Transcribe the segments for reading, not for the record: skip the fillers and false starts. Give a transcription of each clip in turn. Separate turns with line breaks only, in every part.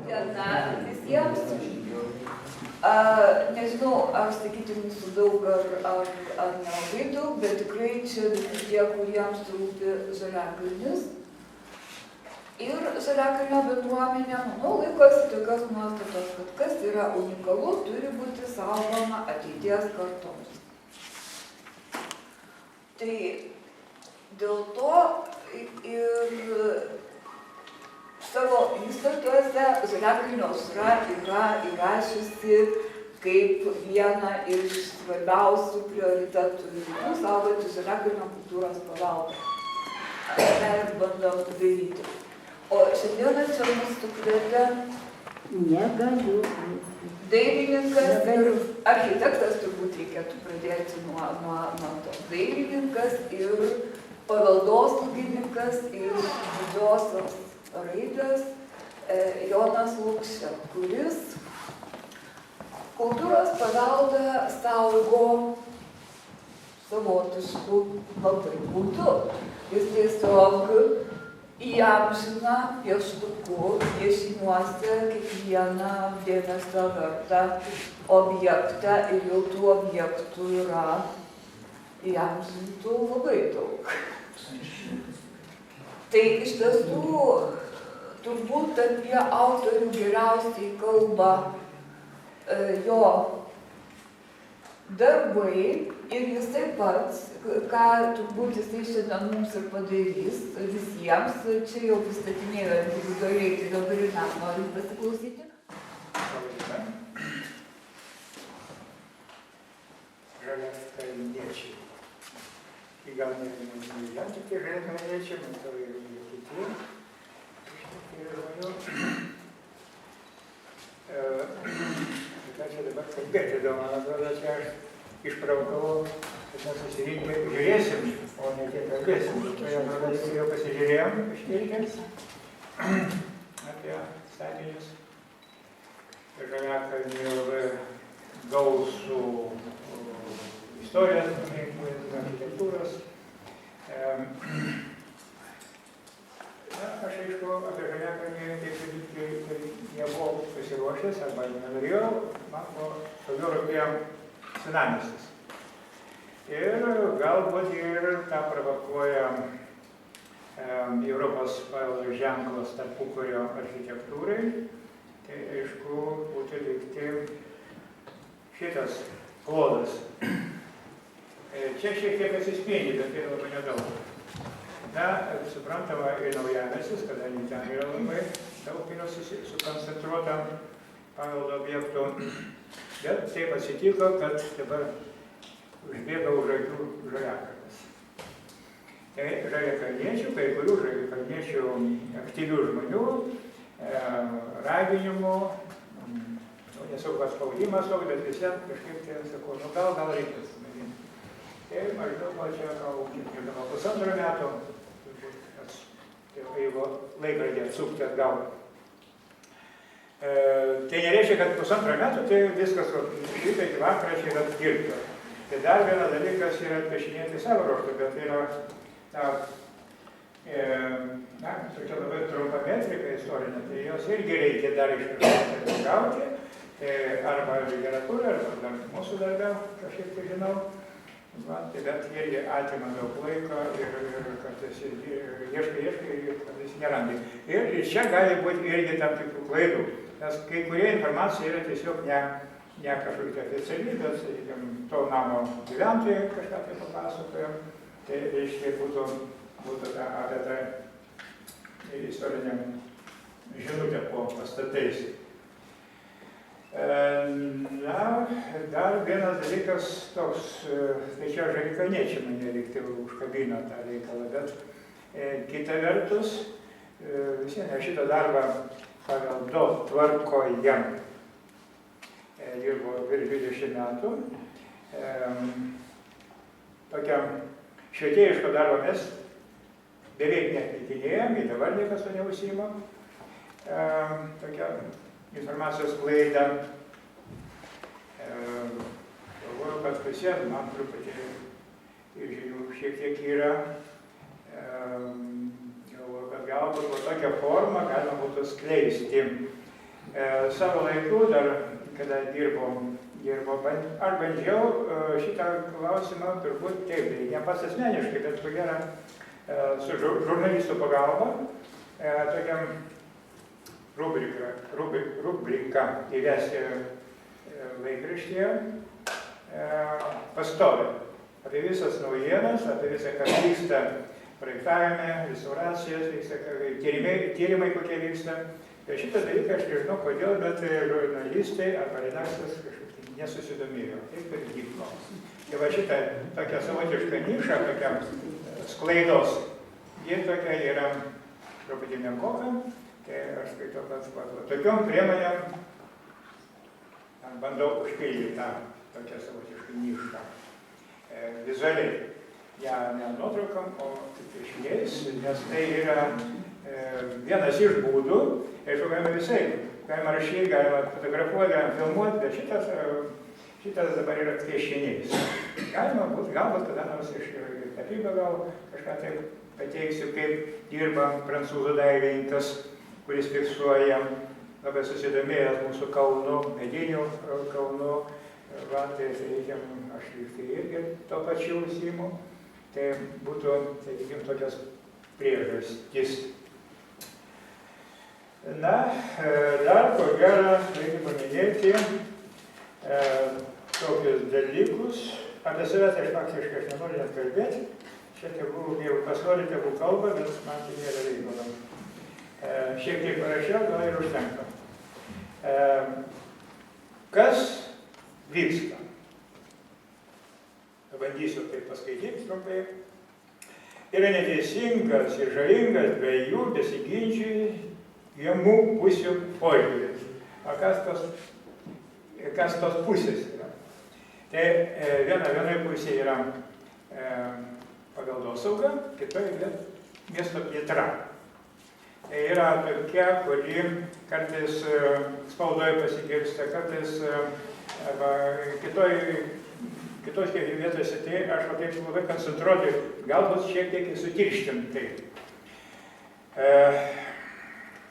diena visiems. Nežinau, aš sakyti mūsų daug ar nelabai daug, bet tikrai čia visi tie, kuriems rūpi Žaliakalnis. Ir Žaliakalnio bendruomenė, laikosi tokios nuostatos, kad kas yra unikalu, turi būti saugoma ateities kartoms. Tai dėl to ir savo įstatuose Žaliakalnio aušra yra įrašiusi kaip vieną iš svarbiausių prioritetų saugoti Žaliakalnio kultūros paveldą. Mes bandom daryti. O šiandieną čia mūsų kvietė
negaliu.
Dailininkas ir architektas, turbūt reikėtų pradėti nuo to. Dailininkas ir paveldosaugininkas iš Didžiosios Raidės Jonas Lukša, kuris kultūros paveldą saugo savotišku labai būdu. Jis tiesiog įamžina pieštuku piešiniuose kiekvieną dėmesio vertą objektą ir jau tų objektų yra įamžintų labai daug. Tai iš tiesų turbūt apie autorių geriausiai kalba jo darbai ir jisai pats, ką turbūt jisai šiandien mums ir padarys visiems, čia jau pristatinėjo individualiai, tai dabar ir mes norim pasiklausyti.
Žaliakalniečiai. Tai gal ne vien tik tai žaliakalniečiai, bet ir kiti. Ką čia dabar kalbėti, man atrodo, čia aš išbraukau, kad mes susirinkę žiūrėsim, o ne tiek kalbėsim. Tai atrodo, jau pasižiūrėjom iškirkės apie statinius. Žaliakalnį labai gausų istorijos, architektūros. Aš aišku, apie Žaliakalnį, kai nebuvau pasiruošęs arba nenorėjau, man daugiau rūpėjo senamiestis. Ir galbūt ir tą provokuoja Europos paveldo ženklas tarpukario architektūrai. Tai aišku, būtų likti šitas klodas. Čia šiek tiek atsispindi, bet tai labai nedaug. Na, suprantama, ir naujamiestis, kadangi ten yra labai daug yra sukoncentruota paveldo objektų. Bet taip atsitiko, kad dabar užbėga už akių Žaliakalnis. Tai žaliakalniečių, kai kurių žaliakalniečių aktyvių žmonių, raginimų, nesau spaudimas, bet visiems kažkaip tai sakau, gal reikės. Tai maždaug čia gal pusantro metų, jeigu laikrodį atsukti atgal. Tai nereiškia, kad pusantro metų tai viskas šitą iki vakarą čia yra dirbta. Tai dar vienas dalykas yra atpiešinėti savo ruožtu, bet tai yra tokia labai trumpa metrika istorinė, tai jos irgi reikia dar iš kažką gauti, arba literatūrą, arba dar mūsų darbę, kažkiek tai žinau. Bet irgi atima daug laiko ir kartais ieškai ir kartais nerandi. Ir čia gali būti irgi tam tikrų klaidų, nes kai kurie informacija yra tiesiog ne kažkokia oficiali, bet, sakykime, to namo gyventojai kažką tai papasakojo, tai reiškia būtų apie tą istorinę žinutę po pastatais. Na, dar vienas dalykas toks, tai čia žaliakalniečiai mane lygtai užkabino tą reikalą, bet kita vertus, visiems šitą darbą paveldo tvarkoje dirbo virš 20 metų. Tokiam švietėjiško darbo mes beveik neatlikinėjom, ir dabar niekas to neužsiima. Tokia informacijos sklaida. Galvoju, kad visiems man truputį žinių šiek tiek yra. Galvoju, kad galbūt tokią formą galima būtų skleisti Savo laiku, dar kada aš bandžiau šitą klausimą turbūt taip, ne pats asmeniškai, bet ko gero su žurnalistų pagalba tokiam rubriką įvesti laikraštyje pastoviai. Apie visas naujienas, apie visą, kas vyksta projektavime, restauracijas, tyrimai kokie vyksta. Ir šitą dalyką aš nežinau kodėl, bet žurnalistai arba redakcijos kažkaip nesusidomėjo. Taip ir vyko. Tai va šitą tokią savotišką nišą, tokią sklaidos, jie tokia yra truputį menkoka, tai aš skaitau pats tokiom priemonėm bandau užpildyti tą tokią savotišką nišą. Vizualiai. Ja ne nuotraukom, o piešiniais, nes tai yra vienas iš būdų, aišku, galima visai. Galima rašyti, galima fotografuoti, galima filmuoti, bet šitas dabar yra piešiniais. Galbūt kada nors iš tapybą gal kažką taip pateiksiu, kaip dirba prancūzų dailininkas, kuris fiksuoja labai susidomėjęs mūsų Kaunu, medinių Kaunu. Tai, sakykime, aš irgi to pačiu užsiimu. Tai būtų, sakykime, tokios priežastys. Na, dar ko gero reikia paminėti tokius dalykus. Apie savęs aš faktiškai nenoriu net kalbėti. Čia tegul, jeigu pasnori, tegul kalba, bet man tai nėra reikalo. Šiek tiek parašiau, gal ir užtenka. Kas vyksta? Bandysiu tai paskaityti trumpai. Yra neteisingas ir žalingas dviejų besiginčijamų pusių požiūris. O kas tos pusės yra? Tai vienoje pusėje yra paveldosauga, kitoje miesto plėtra. Tai yra tokia, kuri kartais spaudoje pasigirsta, kartais arba kitos vietose, tai aš taip labai koncentruoti, galbūt šiek tiek sutirštinti.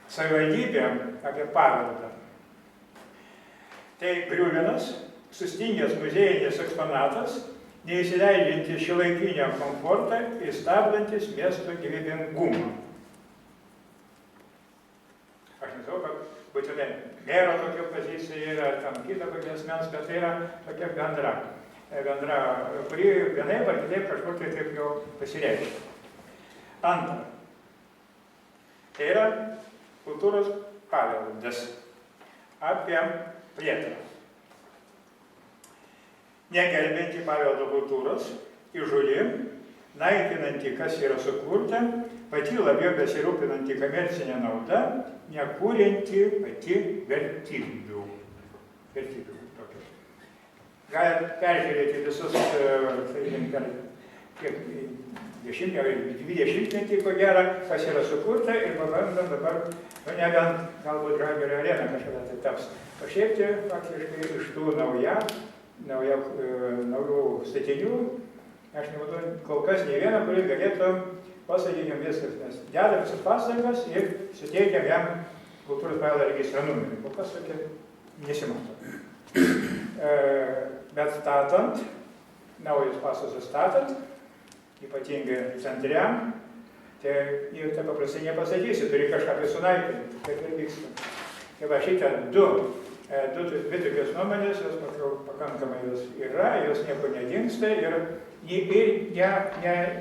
Savivaldybė apie paveldą. Tai griuvinas, sustingęs muziejinis eksponatas, neįsileidžiantis šiuolaikinio komfortą ir stabdantis miesto gyvybingumą. Aš nesakau, kad būtinai mero tokia pozicija yra, tam kita kokia asmens, bet tai yra tokia bendra, kuri vienaip ar kitaip kažkur tai taip jau pasireiškia. Antra. Tai yra kultūros paveldas apie plėtrą. Negelbinti paveldo kultūros, įžūli, naikinanti, kas yra sukurta, pati labiau besirūpinanti komercinė nauda, nekūrinti pati vertybių. Galite peržiūrėti visus, sakykime, kiek 20-metį, ko gero, kas yra sukurta ir pabandom dabar, nebent galbūt Žalgirio arena kažkada tai taps. O šiaip tai faktiškai iš tų naujų statinių, aš nematau kol kas nei vieną, kuris galėtų pasakykime viskas, nes deda visas pastangas ir suteikiam jam kultūros paveldo registro numerį. Kol kas tokia nesimato. Bet statant, naujus pastatus statant, ypatingai centre, tai jau tai paprastai nepasakysi, turi kažką tai sunaikinti, kaip ir vyksta. Tai va šitą dvi tokios nuomonės, jos pakankamai jos yra, jos nieko nedingsta ir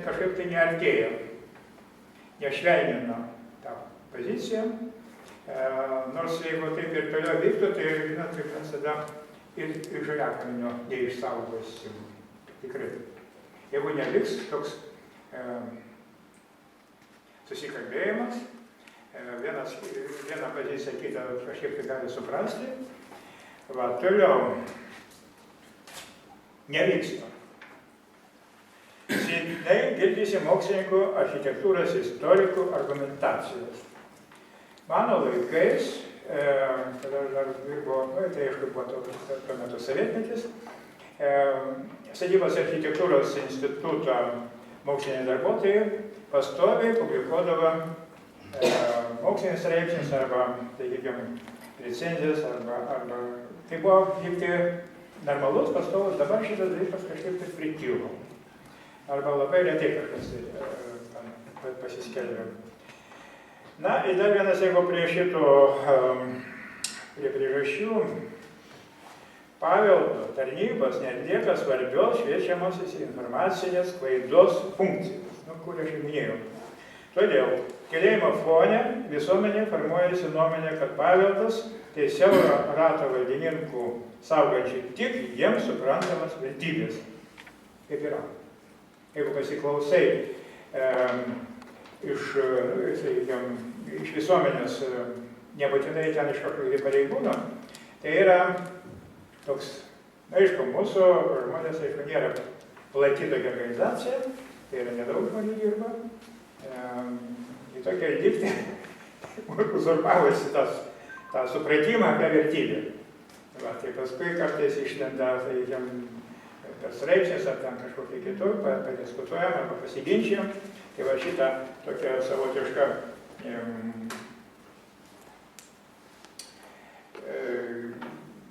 kažkaip tai neartėjo, nešvelnino tą poziciją. Nors jeigu taip ir toliau vyktų, tai, žinot, kaip visada ir Žaliakalnio neišsaugosim. Tikrai. Jeigu neliks toks susikalbėjimas, viena pozicija kitą kažkiek tai gali suprasti, va, toliau nevyksta. Silpnai girdisi mokslininkų, architektūros, istorikų argumentacijos. Mano laikais, kada aš dar dirbau, tai aišku buvo tuo metu sovietmetis, statybos architektūros instituto moksliniai darbuotojai pastoviai publikuodavo mokslinis straipsnis arba, sakykime, recenzijas arba tai buvo likti normalus, pastovus, dabar šitas dalykas kažkaip tai pritilo. Arba labai retai kažkas pasiskelbė. Na, ir dar vienas, jeigu prie šito, prie priežasčių, paveldo tarnybos neatlieka svarbios šviečiamosios informacinės sklaidos funkcijos, kur aš jau minėjau. Todėl kelėjimo fone visuomenė formuojasi nuomonė, kad paveldas tai siauro rato valdininkų saugančių tik jiems suprantamas vertybės. Kaip yra. Jeigu pasiklausai iš visuomenės, nebūtinai ten iš kažkokio pareigūno, tai yra toks, aišku, mūsų žmonės, aišku, nėra plati tokia organizacija, tai yra nedaug žmonių dirba, į tokią dirbti, uzurpavosi tą supratimą apie vertybę. Tai paskui kartais išlenda, per straipsnius ar ten kažkokį kitur, padiskutuojam arba pasiginčiam. Tai va šitą tokią savotišką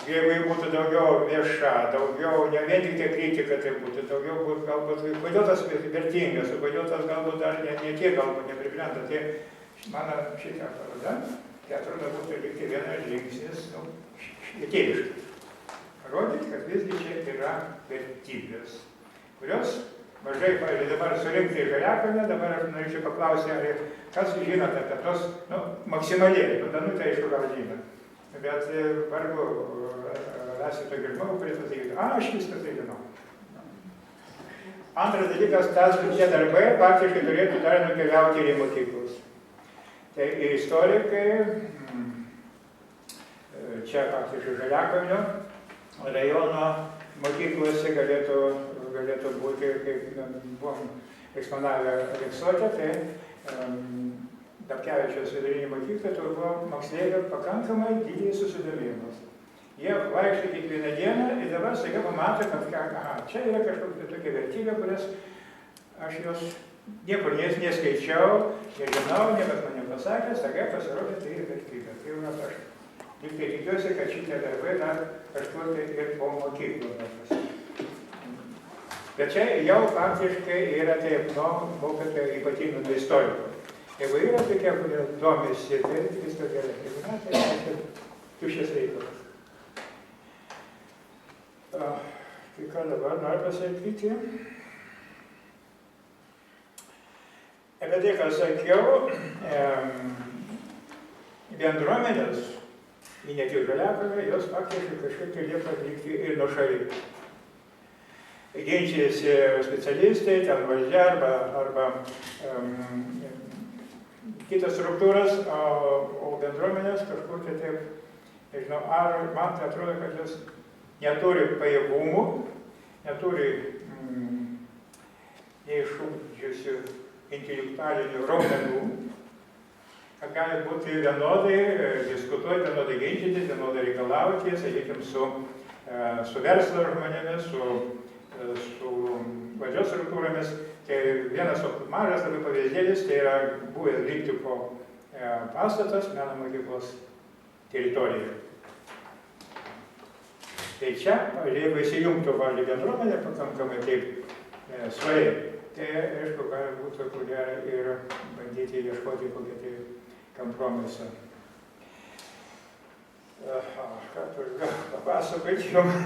jeigu būtų daugiau vieša, daugiau, ne vien tik tai kritika, tai būtų daugiau, galbūt, kodėl tas vertingas, kodėl tas galbūt dar ne tiek, galbūt nepribrenda. Tai mano šitą parodą, tai atrodo būtų likti vienas žingsnis, švietėjiškai. Rodyti, kad visgi čia yra vertybės, kurios mažai, pavyzdžiui, dabar surinkti į Žaliakalnį, dabar aš norėčiau paklausyti, kas žinot apie tos, maksimaliai, Danutė aišku gal žino. Bet vargu rasi tokį žmogų, kuris pasakytų, aš viską tai žinau. Antras dalykas, tie darbai faktiškai turėtų dar nukeliauti ir į mokyklos. Tai ir istorikai, čia faktiškai Žaliakalnio rajono mokyklose galėtų būti, kaip buvom eksponavę Aleksote, tai Dabkevičiaus vidurinė mokykla, tai buvo moksleivių pakankamai didelis susidomėjimas. Jie vaikšto kiekvieną dieną ir dabar staiga pamato, kad čia yra kažkokia tokia vertybė, kurias aš jos niekur neskaičiau, nežinau, niekas man nepasakė, staiga pasirodė, tai yra vertybė. Tai jau aš tik tai tikiuosi, kad šitie darbai dar kažkur tai ir po mokyklų pasakė. Bet čia jau faktiškai yra taip, mokytojai ypatingų istorikų. Jeigu yra tokie, kurie domisi, tai viskas gerai. Jeigu ne, tai yra tuščias reikalas. Tai ką dabar noriu pasakyti? Apie tai, ką sakiau, bendruomenės, ne tik Žaliakalnio, jos faktiškai kažkaip tai lieka likti ir nuošaliai. Ginčiasi specialistai, ten valdžia arba kitas struktūras, o bendruomenės kažkur tai taip, nežinau, ar man tai atrodo, kad jos neturi pajėgumų, neturi neišugdžiusių intelektualinių raumenų, kad gali būti vienodai diskutuoti, vienodai ginčytis, vienodai reikalauti, sakykime, su verslo žmonėmis, su valdžios struktūromis. Tai vienas mažas labai pavyzdėlis, tai yra buvęs Liptiko pastatas meno mokyklos teritorijoje. Tai čia, jeigu įsijungtų valdžią bendruomenę pakankamai taip svariai, tai aišku, gali būti kurie ir bandyti ieškoti kokią tai kompromisą. Ką turiu papasakoti jums?